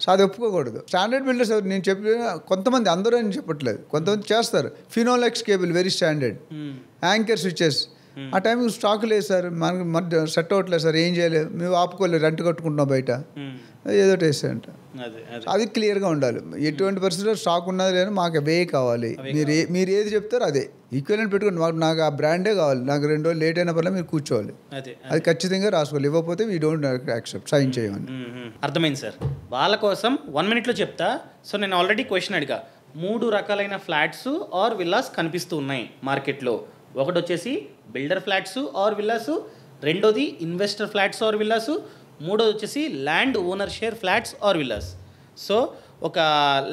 సో అది ఒప్పుకోకూడదు. స్టాండర్డ్ బిల్డర్స్ నేను చెప్పిన కొంతమంది, అందరూ అని చెప్పట్లేదు, కొంతమంది చేస్తారు. Finolex cable very standard, anchor switches. ఆ టైంకి స్టాక్ లేదు సార్, మనకి మధ్య సెట్ అవ్వట్లేదు సార్, ఏం చేయలేదు, మేము ఆపుకోలేదు, రెంట్ కట్టుకుంటున్నాం బయట, ఏదో వేసాయంట. అది క్లియర్గా ఉండాలి. ఎటువంటి పరిస్థితుల్లో స్టాక్ ఉన్నది లేదు, మాకు అవే కావాలి, మీరు ఏది చెప్తారో అదే ఈక్వలెంట్ పెట్టుకోండి, నాకు ఆ బ్రాండే కావాలి, నాకు 2 రోజులు లేట్ అయిన పర్లేదు మీరు కూర్చోవాలి, అది ఖచ్చితంగా రాసుకోవాలి. ఇవ్వకపోతే వీ డోంట్ యాక్సెప్ట్, సైన్ చేయమని. అర్థమైంది సార్. వాళ్ళ కోసం 1 minute చెప్తా. సో నేను ఆల్రెడీ క్వశ్చన్ అడిగా, 3 రకాలైన ఫ్లాట్స్ ఆర్ విల్లాస్ కనిపిస్తూ ఉన్నాయి మార్కెట్లో. ఒకటి వచ్చేసి బిల్డర్ ఫ్లాట్స్ ఆర్ విల్లాస్, రెండోది ఇన్వెస్టర్ ఫ్లాట్స్ ఆర్ విల్లాస్, మూడోది వచ్చేసి land owner share flats or villas. So ఒక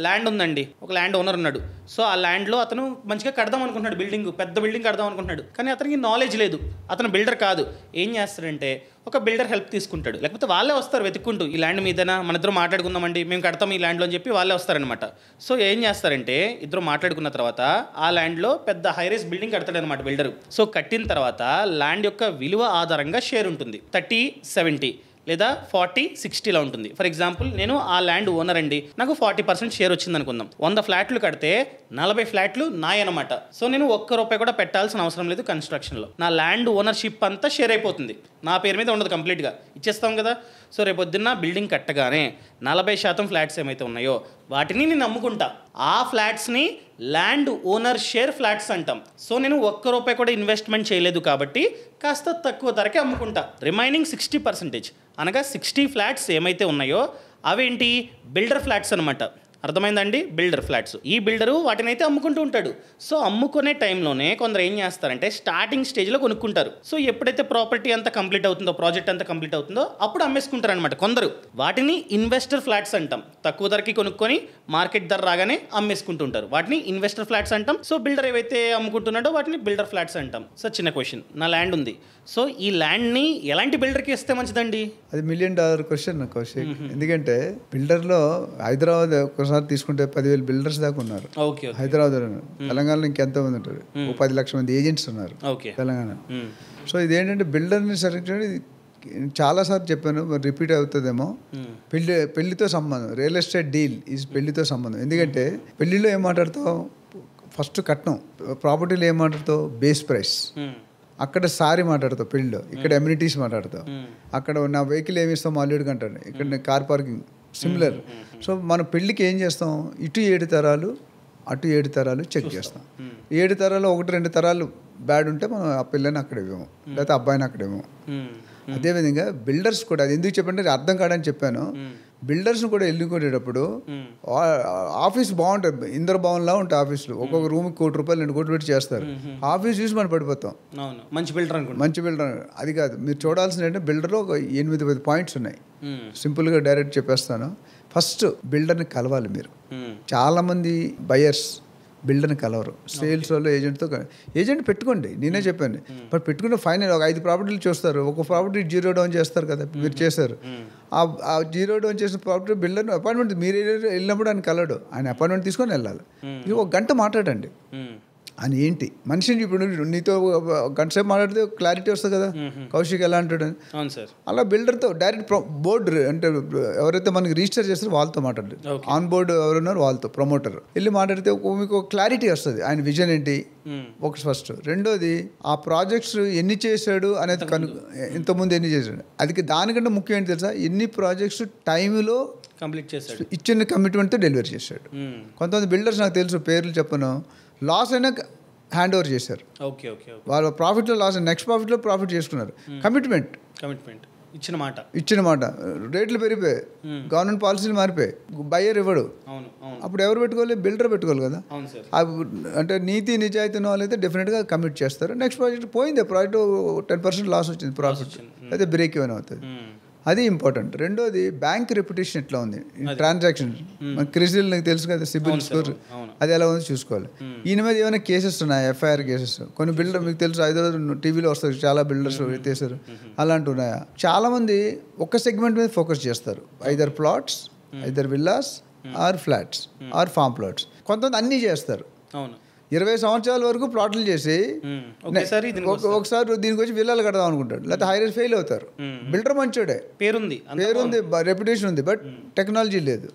ల్యాండ్ ఉందండి, ఒక ల్యాండ్ ఓనర్ ఉన్నాడు. సో ఆ ల్యాండ్లో అతను మంచిగా కడదాం అనుకుంటున్నాడు, పెద్ద బిల్డింగ్ కడదాం అనుకుంటున్నాడు, కానీ అతనికి నాలెడ్జ్ లేదు, అతను బిల్డర్ కాదు. ఏం చేస్తాడంటే ఒక బిల్డర్ హెల్ప్ తీసుకుంటాడు, లేకపోతే వాళ్ళే వస్తారు వెతుక్కుంటూ, ఈ ల్యాండ్ మీదనా మన ఇద్దరు మాట్లాడుకుందామండి, మేము కడతాం ఈ ల్యాండ్లో అని చెప్పి వాళ్ళే వస్తారనమాట. సో ఏం చేస్తారంటే ఇద్దరు మాట్లాడుకున్న తర్వాత ఆ ల్యాండ్లో పెద్ద హైరైజ్ బిల్డింగ్ కడతాడనమాట బిల్డర్. సో కట్టిన తర్వాత ల్యాండ్ యొక్క విలువ ఆధారంగా షేర్ ఉంటుంది, 30-70. లేదా 40-60లా ఉంటుంది. ఫర్ ఎగ్జాంపుల్ నేను ఆ ల్యాండ్ ఓనర్ అండి, నాకు 40% షేర్ వచ్చింది అనుకుందాం. 100 ఫ్లాట్లు కడితే 40 ఫ్లాట్లు నాయనమాట. సో నేను ₹1 కూడా పెట్టాల్సిన అవసరం లేదు కన్స్ట్రక్షన్లో. నా ల్యాండ్ ఓనర్షిప్ అంతా షేర్ అయిపోతుంది, నా పేరు మీద ఉండదు, కంప్లీట్గా ఇచ్చేస్తాం కదా. సో రేపొద్దున్న బిల్డింగ్ కట్టగానే 40% ఫ్లాట్స్ ఏమైతే ఉన్నాయో వాటిని నేను అమ్ముకుంటా. ఆ ఫ్లాట్స్ని ల్యాండ్ ఓనర్ షేర్ ఫ్లాట్స్ అంటాం. సో నేను ₹1 కూడా ఇన్వెస్ట్మెంట్ చేయలేదు కాబట్టి కాస్త తక్కువ ధరకే అమ్ముకుంటా. రిమైనింగ్ 60%, అనగా 60 ఫ్లాట్స్ ఏమైతే ఉన్నాయో అవేంటి, బిల్డర్ ఫ్లాట్స్ అనమాట. అర్థమైందండి? Builder flats. ఈ బిల్డరు వాటినైతే అమ్ముకుంటూ ఉంటాడు. సో అమ్ముకునే టైంలోనే కొందరు ఏం చేస్తారంటే స్టార్టింగ్ స్టేజ్లో కొనుక్కుంటారు. సో ఎప్పుడైతే ప్రాపర్టీ అంతా కంప్లీట్ అవుతుందో, ప్రాజెక్ట్ అంతా కంప్లీట్ అవుతుందో అప్పుడు అమ్మేసుకుంటారు అనమాట కొందరు. వాటిని ఇన్వెస్టర్ ఫ్లాట్స్ అంటాం. తక్కువ ధరకి కొనుక్కొని మార్కెట్ ధర రాగానే అమ్మేసుకుంటూ ఉంటారు. వాటిని ఇన్వెస్టర్ ఫ్లాట్స్ అంటాం. సో బిల్డర్ ఏవైతే అమ్ముకుంటున్నాడో వాటిని బిల్డర్ ఫ్లాట్స్ అంటాం. సో చిన్న క్వశ్చన్, నా ల్యాండ్ ఉంది. సో ఈ ల్యాండ్ని ఎలాంటి బిల్డర్కి ఇస్తే మంచిదండి? అది $1 million క్వశ్చన్ కౌశిక్. ఎందుకంటే బిల్డర్లో హైదరాబాద్ ఒకసారి తీసుకుంటే 10,000 బిల్డర్స్ దాకా ఉన్నారు హైదరాబాద్. తెలంగాణలో ఇంకెంతో మంది ఉంటారు, 10 లక్షల మంది ఏజెంట్స్ ఉన్నారు తెలంగాణ. సో ఇదేంటంటే బిల్డర్ని సెలెక్ట్ చేయడం చాలాసార్లు చెప్పాను, రిపీట్ అవుతుందేమో. పెళ్లితో సంబంధం, రియల్ ఎస్టేట్ డీల్ ఈజ్ పెళ్లితో సంబంధం. ఎందుకంటే పెళ్లిలో ఏం మాట్లాడతావు, ఫస్ట్ కట్నం. ప్రాపర్టీలో ఏం మాట్లాడతావు, బేస్ ప్రైస్. అక్కడ సారీ మాట్లాడతావు పెళ్ళిలో, ఇక్కడ ఎమ్యూనిటీస్ మాట్లాడతావు. అక్కడ నా వెహికల్ ఏమి ఇస్తాం అల్లుడికి అంటాడు, ఇక్కడ కార్ పార్కింగ్ సిమిలర్. సో మన పెళ్ళికి ఏం చేస్తాం, ఇటు 7 తరాలు అటు 7 తరాలు చెక్ చేస్తాం. 7 తరాలు 1-2 తరాలు బ్యాడ్ ఉంటే మనం ఆ పిల్లని అక్కడ ఇవ్వము, లేకపోతే అబ్బాయిని అక్కడ ఇవ్వము. అదేవిధంగా బిల్డర్స్ కూడా, అది ఎందుకు చెప్పంటే అర్థం కాడని చెప్పాను. బిల్డర్స్ని కూడా ఎన్నుకునేటప్పుడు ఆఫీస్ బాగుంటుంది, ఇంద్రభవన్లా ఉంటాయి ఆఫీసులు. ఒక్కొక్క రూమ్కి ₹1 కోటి 2 కోట్లు పెట్టి చేస్తారు. ఆఫీస్ చూసి మనం పడిపోతాం. మంచి బిల్డర్ అది కాదు. మీరు చూడాల్సిన అంటే బిల్డర్లో ఒక 8-10 పాయింట్స్ ఉన్నాయి. సింపుల్గా డైరెక్ట్ చెప్పేస్తాను. ఫస్ట్ బిల్డర్ని కలవాలి మీరు. చాలామంది బయర్స్ బిల్డర్ని కలవరు. సేల్స్ వాళ్ళు ఏజెంట్ పెట్టుకోండి, నేనే చెప్పాను. బట్ పెట్టుకుంటే ఫైనల్ ఒక 5 ప్రాపర్టీలు చూస్తారు, ఒక ప్రాపర్టీ 0 డౌన్ చేస్తారు కదా, మీరు చేశారు. ఆ 0 డౌన్ చేసిన ప్రాపర్టీ బిల్డర్ని అపాయింట్మెంట్ మీరు వెళ్ళినప్పుడు ఆయన కలడు, ఆయన అపాయింట్మెంట్ తీసుకొని వెళ్ళాలి. ఇది 1 గంట మాట్లాడండి. అని ఏంటి మనిషిని ఇప్పుడు నీతో గంట సేపు మాట్లాడితే క్లారిటీ వస్తుంది కదా, కౌశిక్ ఎలా అంటాడు. అలా బిల్డర్తో డైరెక్ట్ బోర్డు అంటే ఎవరైతే మనకి రిజిస్టర్ చేస్తారో వాళ్ళతో మాట్లాడు. ఆన్ బోర్డు ఎవరున్నారు వాళ్ళతో, ప్రమోటర్ వెళ్ళి మాట్లాడితే మీకు క్లారిటీ వస్తుంది ఆయన విజన్ ఏంటి. ఒకటి ఫస్ట్. రెండోది ఆ ప్రాజెక్ట్స్ ఎన్ని చేశాడు అనేది ఇంతకుముందు ఎన్ని చేశాడు. అది దానికంటే ముఖ్యం ఏంటి తెలుసా, ఎన్ని ప్రాజెక్ట్స్ టైంలో కంప్లీట్ చేశాడు, ఇచ్చిన కమిట్మెంట్తో డెలివరీ చేశాడు. కొంతమంది బిల్డర్స్ నాకు తెలుసు, పేర్లు చెప్పను, లాస్ అయినా హ్యాండ్ ఓవర్ చేశారు. వాళ్ళ ప్రాఫిట్లో లాస్, నెక్స్ట్ ప్రాఫిట్లో ప్రాఫిట్ చేసుకున్నారు. కమిట్మెంట్ ఇచ్చిన మాట. రేట్లు పెరిగిపోయాయి, గవర్నమెంట్ పాలసీలు మారిపోయాయి, బయ్యర్ ఇవ్వడు. అప్పుడు ఎవరు పెట్టుకోవాలి, బిల్డర్ పెట్టుకోవాలి కదా. అంటే నీతి నిజాయితీ ఉన్న వాళ్ళైతే డెఫినెట్గా కమిట్ చేస్తారు. నెక్స్ట్ ప్రాజెక్ట్ పోయింది, ప్రాజెక్ట్ 10% లాస్ వచ్చింది, ప్రాఫిట్ అయితే బ్రేక్ ఈవెన్ అవుతుంది. అది ఇంపార్టెంట్. రెండోది బ్యాంక్ రెప్యుటేషన్ ఎట్లా ఉంది, ట్రాన్సాక్షన్. క్రిసిల్ నాకు తెలుసు కదా, సిబిల్ స్కోర్ అది ఎలా ఉంది చూసుకోవాలి. ఈయన మీద ఏమైనా కేసెస్ ఉన్నాయి, ఎఫ్ఐఆర్ కేసెస్. కొన్ని బిల్డర్ మీకు తెలుసు, హైదరాబాద్ టీవీలో వస్తారు, చాలా బిల్డర్స్ ఎత్తేసారు, అలాంటి ఉన్నాయా. చాలామంది ఒక సెగ్మెంట్ మీద ఫోకస్ చేస్తారు, either plots, either villas or flats or farm plots. కొంతమంది అన్నీ చేస్తారు. 20 సంవత్సరాల వరకు ప్లాట్లు చేసి ఒకసారి దీనికి వచ్చి విల్లాలు కడదాం అనుకుంటాడు, లేకపోతే హైరైజ్ ఫెయిల్ అవుతారు. బిల్డర్ మంచోడే, పేరుంది, రెప్యుటేషన్ ఉంది, బట్ టెక్నాలజీ లేదు.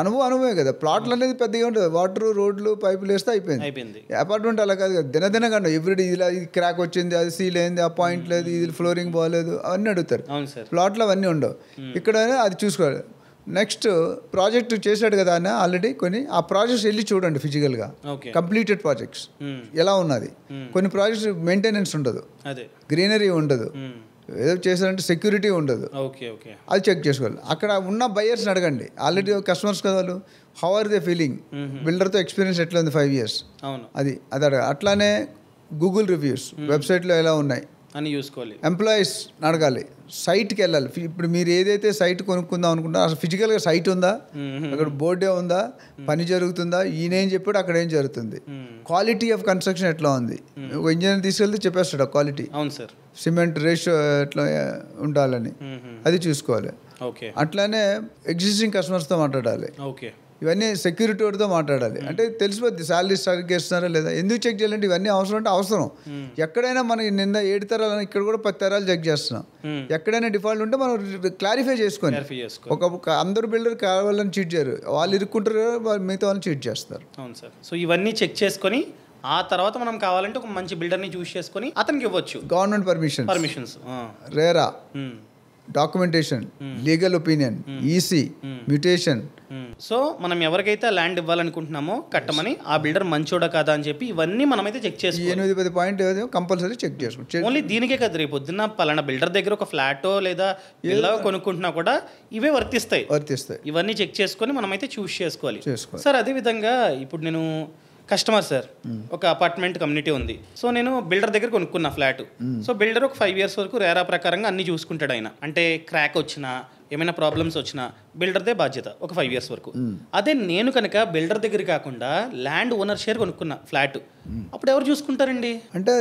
అనుభవమే కదా. ప్లాట్లు అనేది పెద్దగా ఉంటుంది, వాటర్, రోడ్లు, పైపులు వేస్తే అయిపోయింది. అపార్ట్మెంట్ అలా కాదు కదా, దినదినగా ఎవ్రీడే ఇలా ఇది క్రాక్ వచ్చింది, అది సీల్ అయింది, ఆ పాయింట్ లేదు, ఇది ఫ్లోరింగ్ బాగాలేదు, అవన్నీ అడుగుతారు. ప్లాట్లు అవన్నీ ఉండవు. ఇక్కడ అది చూసుకోవాలి. నెక్స్ట్ ప్రాజెక్ట్ చేశాడు కదా ఆయన ఆల్రెడీ, కొన్ని ఆ ప్రాజెక్ట్స్ వెళ్ళి చూడండి ఫిజికల్గా, కంప్లీటెడ్ ప్రాజెక్ట్స్ ఎలా ఉన్నది. కొన్ని ప్రాజెక్ట్స్ మెయింటెనెన్స్ ఉండదు, గ్రీనరీ ఉండదు, ఏదో చేశారంటే సెక్యూరిటీ ఉండదు, అది చెక్ చేసుకోవాలి. అక్కడ ఉన్న బయర్స్ని అడగండి, ఆల్రెడీ కస్టమర్స్ కదా వాళ్ళు, హౌ ఆర్ దే ఫీలింగ్, బిల్డర్తో ఎక్స్పీరియన్స్ ఎట్లా ఉంది 5 years, అది అడగ. అట్లానే గూగుల్ రివ్యూస్, వెబ్సైట్లో ఎలా ఉన్నాయి అని చూసుకోవాలి. ఎంప్లాయీస్ అడగాలి, సైట్కి వెళ్ళాలి. ఇప్పుడు మీరు ఏదైతే సైట్ కొనుక్కుందాం అనుకుంటారో అసలు ఫిజికల్గా సైట్ ఉందా, అక్కడ బోర్డే ఉందా, పని జరుగుతుందా, ఈయనేం చెప్పాడు అక్కడ ఏం జరుగుతుంది, క్వాలిటీ ఆఫ్ కన్స్ట్రక్షన్ ఎట్లా ఉంది. ఒక ఇంజనీర్ తీసుకెళ్తే చెప్పేస్తాడు ఆ క్వాలిటీ. అవును సార్, సిమెంట్ రేషియో ఎట్లా ఉండాలని అది చూసుకోవాలి. ఓకే. అట్లానే ఎగ్జిస్టింగ్ కస్టమర్స్తో మాట్లాడాలి. ఓకే. ఇవన్నీ సెక్యూరిటీ వాడితో మాట్లాడాలి. అంటే తెలిసిపోద్ది శాలరీ స్టార్ట్ చేస్తున్నారా లేదా. ఎందుకు చెక్ చేయాలంటే ఇవన్నీ అవసరం అంటే అవసరం. ఎక్కడైనా మనకి నిన్న 7 తరాలు ఇక్కడ కూడా 10 తరాలు చెక్ చేస్తున్నాం. ఎక్కడైనా డిఫాల్ట్ ఉంటే మనం క్లారిఫై చేసుకొని ఒక అందరు బిల్డర్ కావాలని చీట్ చేయరు, వాళ్ళు ఇరుక్కుంటారు, మిగతా వాళ్ళని చీట్ చేస్తారు. అవును సార్. సో ఇవన్నీ చెక్ చేసుకొని ఆ తర్వాత మనం కావాలంటే ఒక మంచి బిల్డర్ని చూస్ చేసుకొని అతనికి ఇవ్వచ్చు. Government permissions, RERA, documentation, legal opinion, EC, mutation. So మనం ఎవరికైతే ల్యాండ్ ఇవ్వాలనుకుంటున్నామో కట్టమని ఆ బిల్డర్ మంచోడా కాదా అని చెప్పి ఇవన్నీ మనమైతే చెక్ చేసుకోవాలి. 8-10 పాయింట్ కంపల్సరీ చెక్ చేసుకోండి. ఓన్లీ దీనికే కదా, రేపు పొద్దున్న పలానా బిల్డర్ దగ్గర ఒక ఫ్లాటో లేదా ఇల్లా కొనుక్కుంటున్నా కూడా ఇవే వర్తిస్తాయి. ఇవన్నీ చెక్ చేసుకొని మనమైతే చూస్ చేసుకోవాలి. సార్ అదే విధంగా ఇప్పుడు నేను కస్టమర్ సార్, ఒక అపార్ట్మెంట్ కమ్యూనిటీ ఉంది. సో నేను బిల్డర్ దగ్గర కొనుక్కున్నా ఫ్లాట్. సో బిల్డర్ ఒక 5 years వరకు రేరా ప్రకారంగా అన్ని చూసుకుంటాడు ఆయన. అంటే క్రాక్ వచ్చినా ఏమైనా ప్రాబ్లమ్స్ వచ్చినా బిల్డర్దే బాధ్యత ఒక 5 years వరకు. అదే నేను కనుక బిల్డర్ దగ్గర కాకుండా ల్యాండ్ ఓనర్ షేర్ కొనుక్కున్నా ఫ్లాట్, అప్పుడు ఎవరు చూసుకుంటారండి? అంటే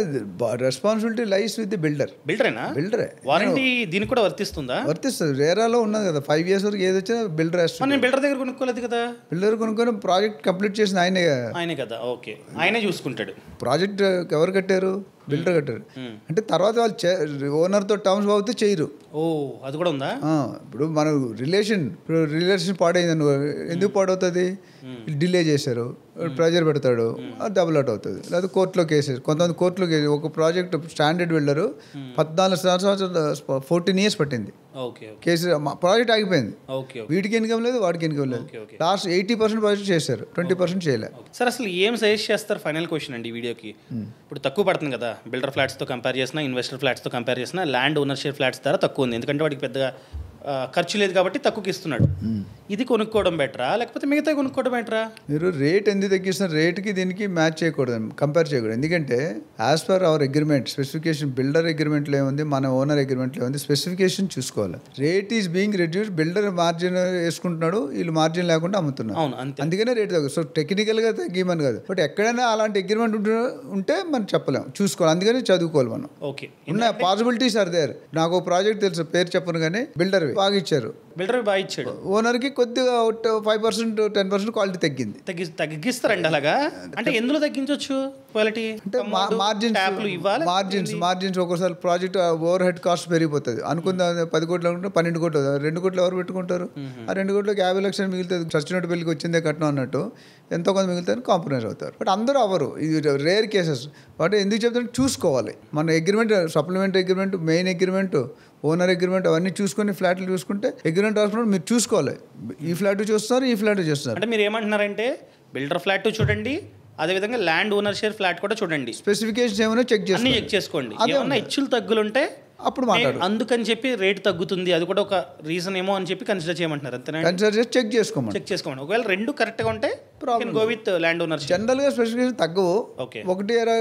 responsibility lies with the builder. బిల్డరే. వారంటీ దీనికి కూడా వర్తిస్తుందా? వర్తిస్తుంది. రేరాలో ఉన్నది కదా 5 years వరకు ఏది వచ్చినా బిల్డర్. నేను బిల్డర్ దగ్గర కొనుక్కోలేదు కదా. బిల్డర్ కొనుక్కొని ప్రాజెక్ట్ కంప్లీట్ చేసిన ఆయనే కదా. ఓకే, ఆయనే చూసుకుంటాడు. ప్రాజెక్ట్ ఎవరు కట్టారు? బిల్డర్ కట్టారు. అంటే తర్వాత వాళ్ళు ఓనర్తో టర్మ్స్ అవుతే చేయరు. ఓ, అది కూడా ఉందా? ఇప్పుడు మన రిలేషన్ పాడైంది అనుకో, ఎందుకు పాడవుతుంది? డిలే చేశారు, ప్రెజర్ పెడతాడు, డబుల్ అవుట్ అవుతుంది. లేదా కోర్టులో కేసెస్, కొంతమంది కోర్టులో కేసు. ఒక ప్రాజెక్ట్ స్టాండర్డ్ బిల్డరు 14 సంవత్సరాలు 14 years పట్టింది కేసు. ప్రాజెక్ట్ ఆగిపోయింది. వీటికి ఇన్కమ్ లేదు, వాడికి ఇన్కమ్ లేదు. లాస్ట్ 80% ప్రాజెక్ట్ చేశారు, 20% చేయలేదు. సార్ అసలు ఏం సజెస్ట్ చేస్తారు? ఫైనల్ క్వశ్చన్ అండి ఈ వీడియోకి. ఇప్పుడు తక్కువ పడుతుంది కదా బిల్డర్ ఫ్లాట్స్తో కంపేర్ చేసినా, ఇన్వెస్టర్ ఫ్లాట్స్తో కంపేర్ చేసినా ల్యాండ్ ఓనర్షిప్ ఫ్లాట్స్ ధర తక్కువ ఉంది. ఎందుకంటే వాడికి పెద్దగా ఖర్చు లేదు కాబట్టి తక్కువకి ఇస్తున్నాడు. ఇది కొనుక్కోవడం బెటరా లేకపోతే మిగతా కొనుక్కోవడం బెటరా? మీరు రేట్ ఎందుకు తగ్గిస్తున్నారు? రేట్కి దీనికి మ్యాచ్ చేయకూడదు, కంపేర్ చేయకూడదు. ఎందుకంటే as per our agreement specification, builder అగ్రిమెంట్లో ఏముంది, మన ఓనర్ అగ్రిమెంట్లో ఏముంది, స్పెసిఫికేషన్ చూసుకోవాలి. Rate is being reduce. Builder margin వేసుకుంటున్నాడు, వీళ్ళు మార్జిన్ లేకుండా అమ్ముతున్నారు. అందుకనే రేట్ తగ్గు. సో టెక్నికల్గా తగ్గిమని కాదు, బట్ ఎక్కడైనా అలాంటి అగ్రిమెంట్ ఉంటే మనం చెప్పలేము, చూసుకోవాలి. అందుకని చదువుకోవాలి మనం. ఓకే, ఉన్న పాసిబిలిటీస్ ఆర్ దేర్. నాకు ప్రాజెక్ట్ తెలుసు, పేరు చెప్పను కానీ బిల్డర్ బాగా ఇచ్చారు. బిల్డర్ బాగా ఇచ్చాడు. ఓనర్కి కొద్దిగా 5% 10% క్వాలిటీ తగ్గింది. తగ్గిస్తారండి అలాగా? అంటే ఎందులో తగ్గించవచ్చు క్వాలిటీ? అంటే మార్జిన్స్ ఒక్కోసారి ప్రాజెక్ట్ ఓవర్ హెడ్ కాస్ట్ పెరిగిపోతుంది. అనుకుందా 10 కోట్లు అనుకుంటే 12 కోట్లు, 2 కోట్లు ఎవరు పెట్టుకుంటారు? ఆ 2 కోట్లకి 50 లక్షలు మిగులుతుంది. చచ్చినట్టు పెళ్ళికి వచ్చిందే కట్నం అన్నట్టు ఎంతో కొంత మిగులుతుంది, కాంప్రమైజ్ అవుతారు. బట్ అందరూ అవ్వరు, ఇది రేర్ కేసెస్. బట్ ఎందుకు చెప్తాను, చూసుకోవాలి. మన agreement, supplementary agreement, main agreement, owner agreement అవన్నీ చూసుకొని ఫ్లాట్లు చూసుకుంటే అగ్రిమెంట్ రాసుకుంటే మీరు చూసుకోవాలి. ఈ ఫ్లాట్ చూస్తున్నారు, ఈ ఫ్లాట్ చూస్తున్నారు. అంటే మీరు ఏమంటున్నారంటే బిల్డర్ ఫ్లాట్ చూడండి, అదేవిధంగా ల్యాండ్ ఓనర్ షేర్ ఫ్లాట్ కూడా చూడండి. స్పెసిఫికేషన్స్ ఏమైనా చెక్ చేసుకోండి. ఏమన్నా ఇచ్చులు తగ్గులుంటే అప్పుడు మాట్లాడు. అందుకని చెప్పి రేట్ తగ్గుతుంది, అది కూడా ఒక రీజన్ ఏమో అని చెప్పి కన్సిడర్ చేయమంటున్నారు. అంతేనా? కన్సిడర్ చేసి చెక్ చేసుకోమని. ఒకవేళ రెండు కరెక్ట్గా ఉంటే గో విత్ ల్యాండ్ ఓనర్. జనరల్గా స్పెసిఫికేషన్ తగ్గవు. ఓకే, 1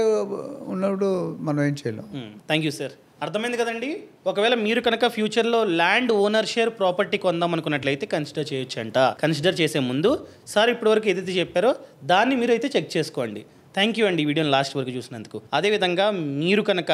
ఉన్నప్పుడు మనం ఏం చేయలేం. Thank you sir. అర్థమైంది కదండి. ఒకవేళ మీరు కనుక ఫ్యూచర్లో ల్యాండ్ ఓనర్ షేర్ ప్రాపర్టీ కొందాం అనుకున్నట్లయితే కన్సిడర్ చేయొచ్చు అంట. కన్సిడర్ చేసే ముందు సార్ ఇప్పటివరకు ఏదైతే చెప్పారో దాన్ని మీరు అయితే చెక్ చేసుకోండి. థ్యాంక్ యూ అండి ఈ వీడియోని లాస్ట్ వరకు చూసినందుకు. అదేవిధంగా మీరు కనుక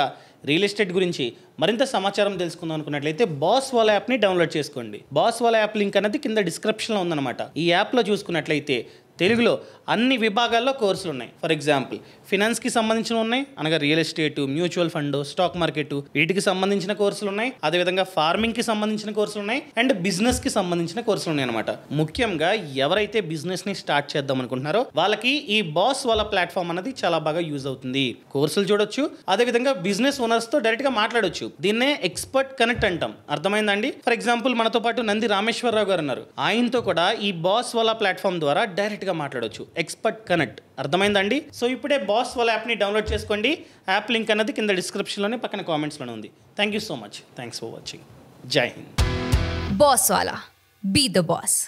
రియల్ ఎస్టేట్ గురించి మరింత సమాచారం తెలుసుకుందాం అనుకున్నట్లయితే బాస్ వాలా యాప్ని డౌన్లోడ్ చేసుకోండి. బాస్ వాలా యాప్ లింక్ అనేది కింద డిస్క్రిప్షన్లో ఉందన్నమాట. ఈ యాప్లో చూసుకున్నట్లయితే తెలుగులో అన్ని విభాగాల్లో కోర్సులు ఉన్నాయి. ఫర్ ఎగ్జాంపుల్ ఫినాన్స్కి సంబంధించిన ఉన్నాయి, అనగా real estate, mutual fund, stock market, వీటికి సంబంధించిన కోర్సులు ఉన్నాయి. అదేవిధంగా ఫార్మింగ్కి సంబంధించిన కోర్సులు ఉన్నాయి, అండ్ బిజినెస్కి సంబంధించిన కోర్సులు ఉన్నాయి అనమాట. ముఖ్యంగా ఎవరైతే బిజినెస్ని స్టార్ట్ చేద్దాం అనుకుంటున్నారో వాళ్ళకి ఈ బాస్ వాళ్ళ ప్లాట్ఫామ్ అనేది చాలా బాగా యూజ్ అవుతుంది. కోర్సులు చూడొచ్చు, అదేవిధంగా బిజినెస్ ఓనర్స్తో డైరెక్ట్గా మాట్లాడొచ్చు. దీన్నే ఎక్స్పర్ట్ కనెక్ట్ అంటాం. అర్థమైందండి? ఫర్ ఎగ్జాంపుల్ మనతో పాటు నంది రామేశ్వరరావు గారు ఉన్నారు. ఆయనతో కూడా ఈ బాస్ వాళ్ళ ప్లాట్ఫామ్ ద్వారా డైరెక్ట్గా మాట్లాడొచ్చు. Expert connect. అర్థమైందండి? సో ఇప్పుడే బాస్ వాళ్ళ యాప్ని డౌన్లోడ్ చేసుకోండి. యాప్ లింక్ అనేది కింద డిస్క్రిప్షన్లోనే పక్కన కామెంట్స్లోనే ఉంది. Thank you so much. Thanks for watching. జై హింద్. బాస్ వాలా, బీ ద బాస్.